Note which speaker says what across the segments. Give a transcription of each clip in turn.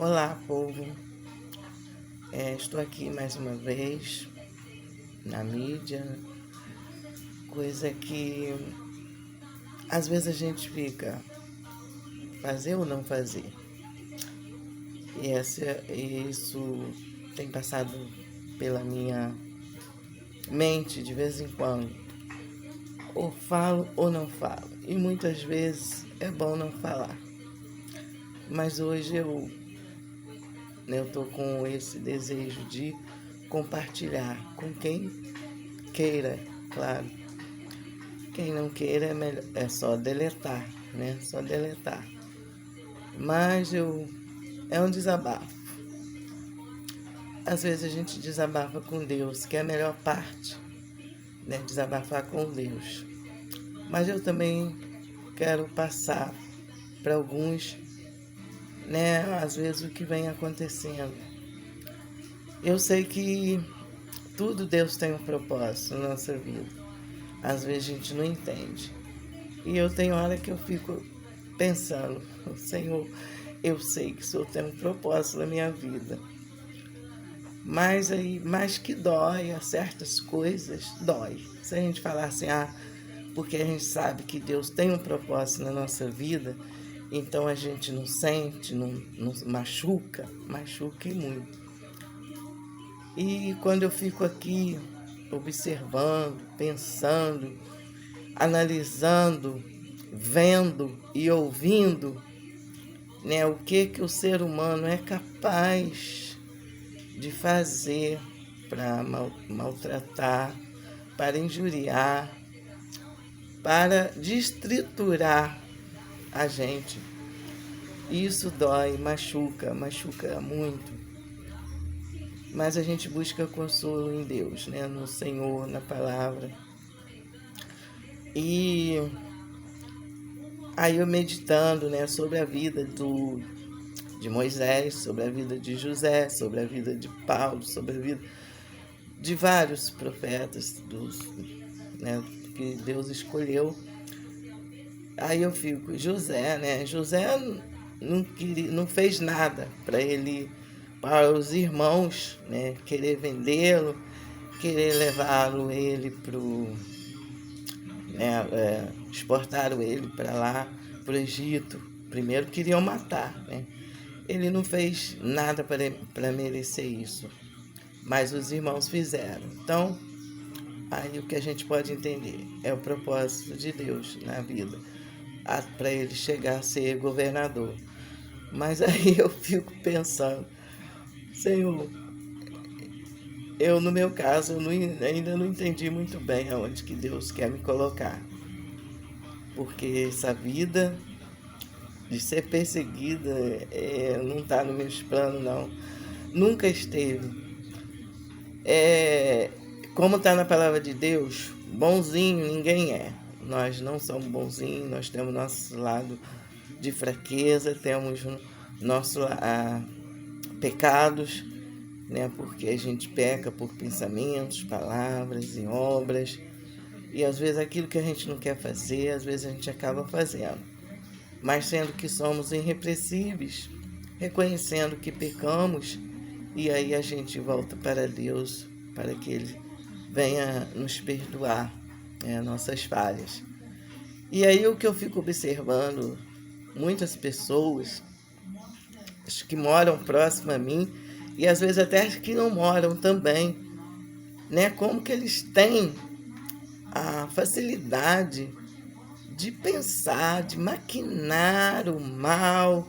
Speaker 1: Olá, povo. Estou aqui mais uma vez na mídia, coisa que às vezes a gente fica fazer ou não fazer. Isso tem passado pela minha mente de vez em quando. Ou falo ou não falo. E muitas vezes é bom não falar. Mas hoje eu estou com esse desejo de compartilhar com quem queira, claro. Quem não queira é só deletar, né? Só deletar. Mas é um desabafo. Às vezes a gente desabafa com Deus, que é a melhor parte, né? Desabafar com Deus. Mas eu também quero passar para alguns, né? Às vezes o que vem acontecendo. Eu sei que tudo Deus tem um propósito na nossa vida. Às vezes a gente não entende. E eu tenho hora que eu fico pensando, Senhor, eu sei que o Senhor tem um propósito na minha vida. Mas que dói, a certas coisas, dói. Se a gente falar assim, porque a gente sabe que Deus tem um propósito na nossa vida, então a gente não sente, não machuca e muito. E quando eu fico aqui observando, pensando, analisando, vendo e ouvindo, né, o que o ser humano é capaz de fazer para maltratar, para injuriar, para destriturar a gente. Isso dói, machuca muito. Mas a gente busca consolo em Deus, né, no Senhor, na palavra. E aí eu meditando, né, sobre a vida de Moisés, sobre a vida de José, sobre a vida de Paulo, sobre a vida de vários profetas né, que Deus escolheu. Aí eu fico, José, né? José não fez nada para os irmãos, né, querer vendê-lo, querer levá-lo ele exportaram ele para lá, para o Egito. Primeiro queriam matar, né? Ele não fez nada para merecer isso, mas os irmãos fizeram. Então, aí o que a gente pode entender é o propósito de Deus na vida, para ele chegar a ser governador. Mas aí eu fico pensando, Senhor, no meu caso, ainda não entendi muito bem aonde que Deus quer me colocar. Porque essa vida de ser perseguida não está nos meus planos, não. Nunca esteve. Como está na palavra de Deus, bonzinho ninguém é. Nós não somos bonzinhos, nós temos nosso lado de fraqueza, temos nossos pecados, né? Porque a gente peca por pensamentos, palavras e obras. E às vezes aquilo que a gente não quer fazer, às vezes a gente acaba fazendo. Mas sendo que somos irrepreensíveis, reconhecendo que pecamos, e aí a gente volta para Deus, para que Ele venha nos perdoar, né, nossas falhas. E aí o que eu fico observando, muitas pessoas que moram próximo a mim, e às vezes até as que não moram também, né, como que eles têm a facilidade de pensar, de maquinar o mal.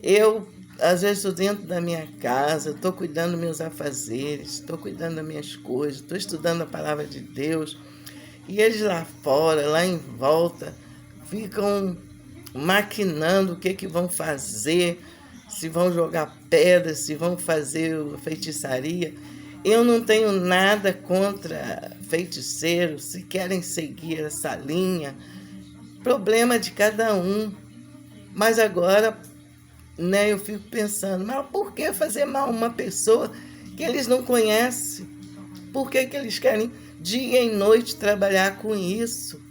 Speaker 1: Eu, às vezes, estou dentro da minha casa, estou cuidando dos meus afazeres, estou cuidando das minhas coisas, estou estudando a palavra de Deus, e eles lá fora, lá em volta, ficam maquinando o que vão fazer, se vão jogar pedra, se vão fazer feitiçaria. Eu não tenho nada contra feiticeiros, se querem seguir essa linha, problema de cada um. Mas agora, né, eu fico pensando, mas por que fazer mal a uma pessoa que eles não conhecem? Por que eles querem dia e noite trabalhar com isso?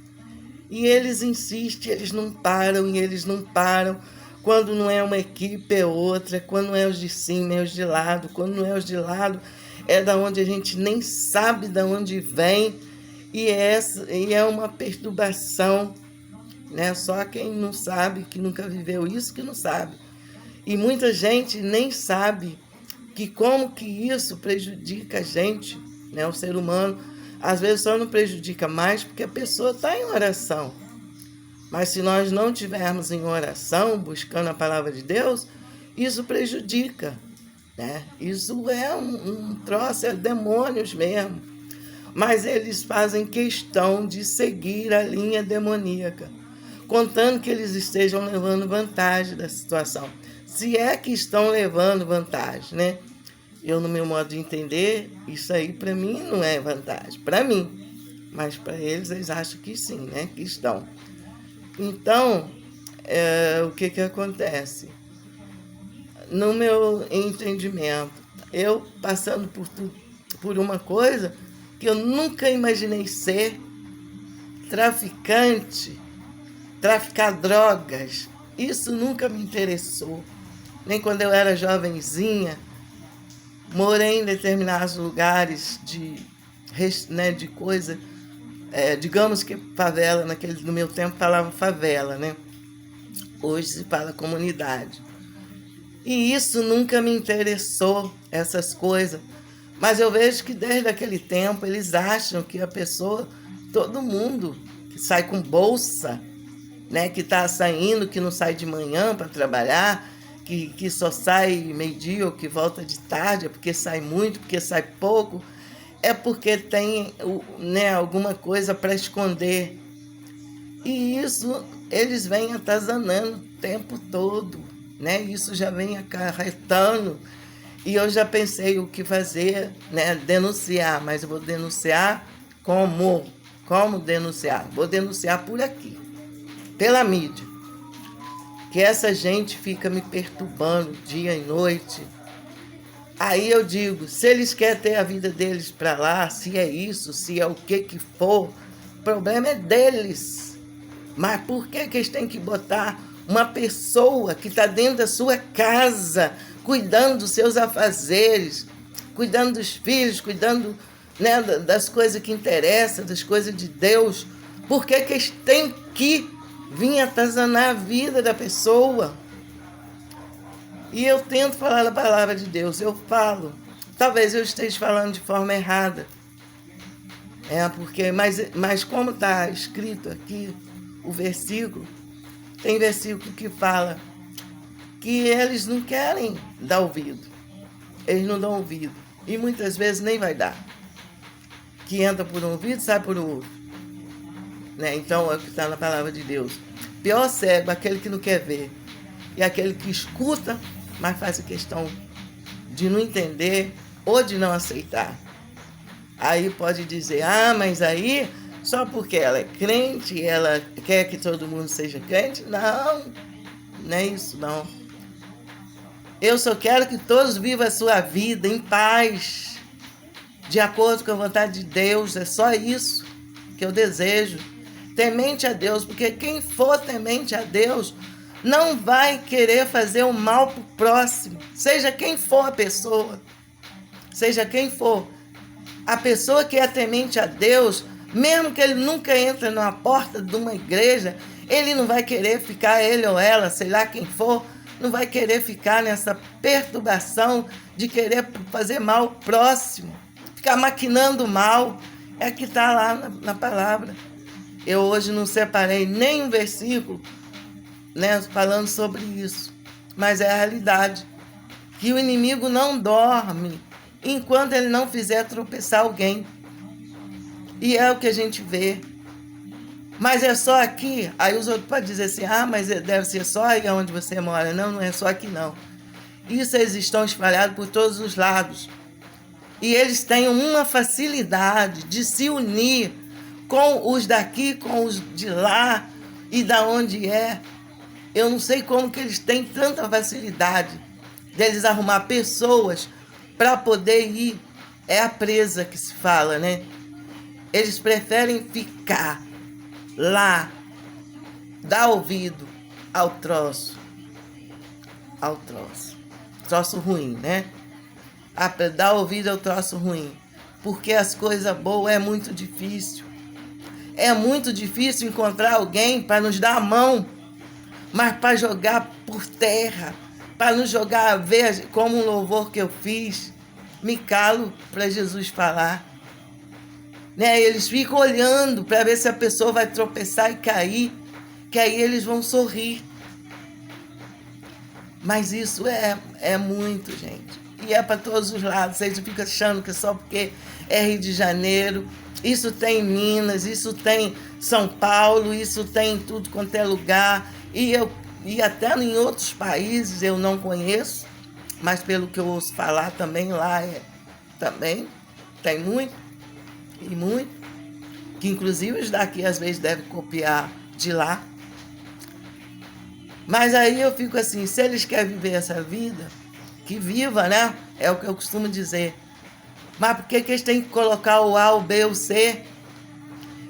Speaker 1: E eles insistem, eles não param. Quando não é uma equipe, é outra. Quando não é os de cima, é os de lado. Quando não é os de lado, é da onde a gente nem sabe de onde vem. E é uma perturbação, né? Só quem não sabe, que nunca viveu isso, que não sabe. E muita gente nem sabe que como que isso prejudica a gente, né? O ser humano, às vezes só não prejudica mais porque a pessoa está em oração. Mas se nós não estivermos em oração, buscando a palavra de Deus, isso prejudica, né? Isso é um troço, é demônios mesmo. Mas eles fazem questão de seguir a linha demoníaca, contando que eles estejam levando vantagem da situação. Se é que estão levando vantagem, né? Eu, no meu modo de entender, isso aí para mim não é vantagem. Para mim. Mas para eles acham que sim, né? Que estão. Então, o que acontece? No meu entendimento, eu passando por uma coisa que eu nunca imaginei ser, traficante, traficar drogas, isso nunca me interessou. Nem quando eu era jovenzinha, morei em determinados lugares de coisa, digamos que favela, no meu tempo falava favela, né? Hoje se fala comunidade. E isso nunca me interessou, essas coisas. Mas eu vejo que desde aquele tempo eles acham que a pessoa, todo mundo que sai com bolsa, né, que está saindo, que não sai de manhã para trabalhar, que só sai meio-dia ou que volta de tarde, é porque sai muito, porque sai pouco, é porque tem, né, alguma coisa para esconder. E isso eles vêm atazanando o tempo todo, né? Isso já vem acarretando. E eu já pensei o que fazer, né? Denunciar, mas eu vou denunciar como? Como denunciar? Vou denunciar por aqui, pela mídia. Que essa gente fica me perturbando dia e noite. Aí eu digo, se eles querem ter a vida deles para lá, se é isso, se é o que for, o problema é deles. Mas por que eles têm que botar uma pessoa que está dentro da sua casa, cuidando dos seus afazeres, cuidando dos filhos, cuidando, né, das coisas que interessam, das coisas de Deus? Por que eles têm que vir atazanar a vida da pessoa? E eu tento falar da palavra de Deus, eu falo. Talvez eu esteja falando de forma errada. Mas como está escrito aqui o versículo, tem versículo que fala que eles não querem dar ouvido. Eles não dão ouvido. E muitas vezes nem vai dar. Que entra por um ouvido, sai por outro. Né? Então é o que está na palavra de Deus. Pior cego, aquele que não quer ver. E aquele que escuta, mas faz a questão de não entender ou de não aceitar. Aí pode dizer, mas aí só porque ela é crente, ela quer que todo mundo seja crente? Não, não é isso não. Eu só quero que todos vivam a sua vida em paz, de acordo com a vontade de Deus. É só isso que eu desejo. Temente a Deus, porque quem for temente a Deus não vai querer fazer o mal para o próximo, seja quem for a pessoa, seja quem for. A pessoa que é temente a Deus, mesmo que ele nunca entre numa porta de uma igreja, ele não vai querer ficar, ele ou ela, sei lá quem for, não vai querer ficar nessa perturbação de querer fazer mal ao próximo, ficar maquinando mal. É que está lá na palavra. Eu hoje não separei nenhum versículo, né, falando sobre isso, mas é a realidade, que o inimigo não dorme enquanto ele não fizer tropeçar alguém. E é o que a gente vê. Mas é só aqui. Aí os outros podem dizer assim, mas deve ser só aí onde você mora. Não, não é só aqui não. Isso eles estão espalhados por todos os lados. E eles têm uma facilidade de se unir com os daqui, com os de lá e da onde é. Eu não sei como que eles têm tanta facilidade deles arrumar pessoas para poder ir. É a presa que se fala, né? Eles preferem ficar lá, dar ouvido ao troço ao troço. Troço ruim, né? Dar ouvido ao troço ruim. Porque as coisas boas é muito difícil. É muito difícil encontrar alguém para nos dar a mão, mas para jogar por terra, para nos jogar a ver como um louvor que eu fiz. Me calo para Jesus falar. Né? Eles ficam olhando para ver se a pessoa vai tropeçar e cair, que aí eles vão sorrir. Mas isso é muito, gente. E é para todos os lados. Vocês ficam achando que só porque é Rio de Janeiro. Isso tem em Minas, isso tem São Paulo, isso tem em tudo quanto é lugar. E até em outros países eu não conheço, mas pelo que eu ouço falar também lá também tem muito, e muito, que inclusive os daqui às vezes devem copiar de lá. Mas aí eu fico assim, se eles querem viver essa vida, que viva, né? É o que eu costumo dizer. Mas por que eles têm que colocar o A, o B, o C?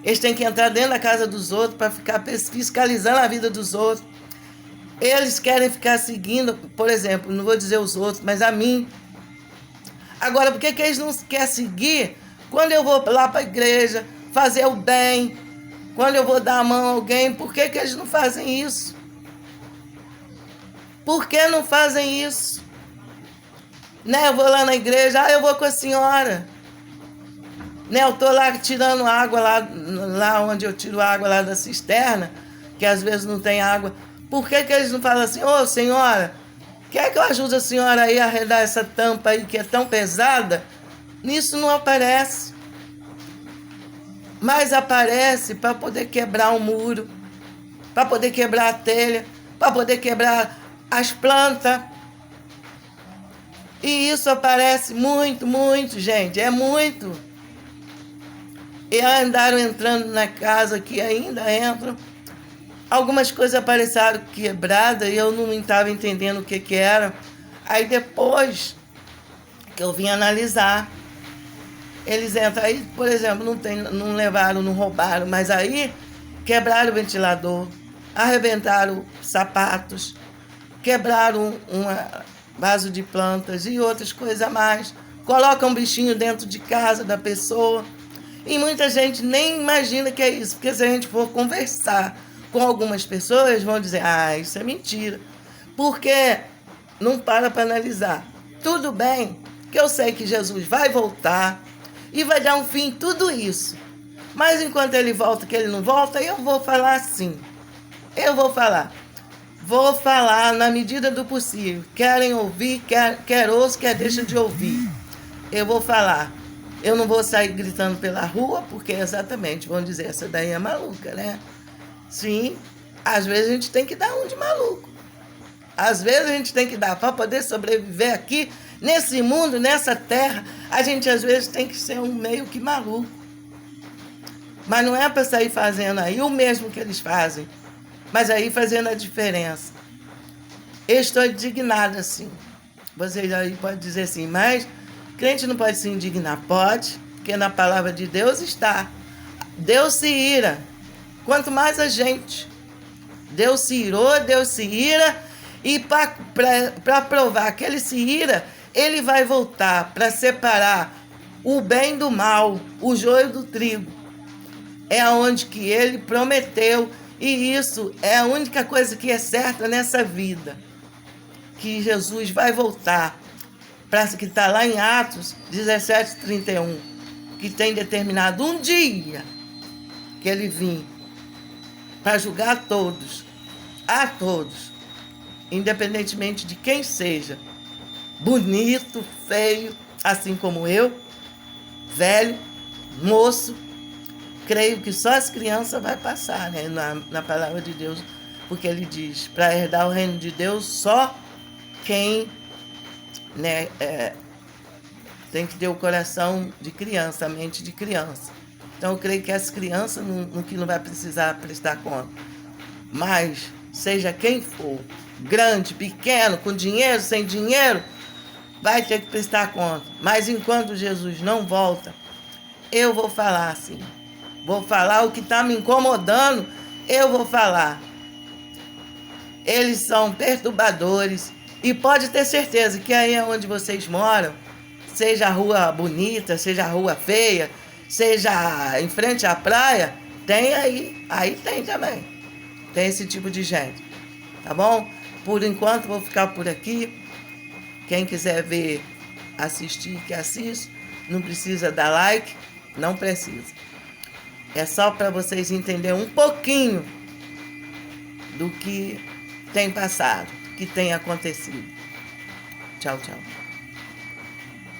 Speaker 1: Eles têm que entrar dentro da casa dos outros para ficar fiscalizando a vida dos outros. Eles querem ficar seguindo, por exemplo, não vou dizer os outros, mas a mim. Agora, por que eles não querem seguir quando eu vou lá para a igreja fazer o bem? Quando eu vou dar a mão a alguém, por que eles não fazem isso? Por que não fazem isso? Né, eu vou lá na igreja, eu vou com a senhora. Né, eu tô lá tirando água, lá onde eu tiro água lá da cisterna, que às vezes não tem água. Por que eles não falam assim, ô senhora, quer que eu ajude a senhora aí a arredar essa tampa aí que é tão pesada? Nisso não aparece. Mas aparece para poder quebrar um muro, para poder quebrar a telha, para poder quebrar as plantas. E isso aparece muito, muito, gente, é muito. E andaram entrando na casa, que ainda entram. Algumas coisas apareceram quebradas e eu não estava entendendo o que era. Aí depois que eu vim analisar, eles entram. Aí, por exemplo, não levaram, não roubaram, mas aí quebraram o ventilador, arrebentaram sapatos, quebraram um vaso de plantas e outras coisas a mais. Colocam um bichinho dentro de casa da pessoa. E muita gente nem imagina que é isso, porque se a gente for conversar com algumas pessoas, vão dizer, isso é mentira. Porque não para analisar. Tudo bem que eu sei que Jesus vai voltar e vai dar um fim em tudo isso. Mas enquanto ele volta, que ele não volta, eu vou falar assim. Eu vou falar. Vou falar na medida do possível. Querem ouvir, quer ouçam, quer deixa de ouvir. Eu vou falar. Eu não vou sair gritando pela rua, porque exatamente vão dizer, essa daí é maluca, né? Sim, às vezes a gente tem que dar um de maluco. Às vezes a gente tem que dar para poder sobreviver aqui, nesse mundo, nessa terra. A gente às vezes tem que ser um meio que maluco. Mas não é para sair fazendo aí o mesmo que eles fazem, mas aí fazendo a diferença. Eu estou indignada, assim. Vocês aí podem dizer assim, mas crente não pode se indignar? Pode, porque na palavra de Deus está. Deus se ira. Quanto mais a gente. Deus se irou, Deus se ira. E para provar que ele se ira, ele vai voltar para separar o bem do mal, o joio do trigo. É onde que ele prometeu. E isso é a única coisa que é certa nessa vida. Que Jesus vai voltar. Que está lá em Atos 17:31, que tem determinado um dia que ele vem para julgar a todos, independentemente de quem seja, bonito, feio, assim como eu, velho, moço. Creio que só as crianças vai passar, né, na palavra de Deus, porque ele diz, para herdar o reino de Deus, só quem, né, tem que ter o coração de criança, a mente de criança. Então eu creio que as crianças no que não vai precisar prestar conta. Mas seja quem for, grande, pequeno, com dinheiro, sem dinheiro, vai ter que prestar conta. Mas enquanto Jesus não volta, eu vou falar assim. Vou falar o que está me incomodando, eu vou falar. Eles são perturbadores, E pode ter certeza que aí onde vocês moram, seja a rua bonita, seja a rua feia, seja em frente à praia, tem aí tem também. Tem esse tipo de gente, tá bom? Por enquanto vou ficar por aqui. Quem quiser ver, assistir, que assiste, não precisa dar like, não precisa. É só para vocês entenderem um pouquinho do que tem passado, do que tem acontecido. Tchau, tchau.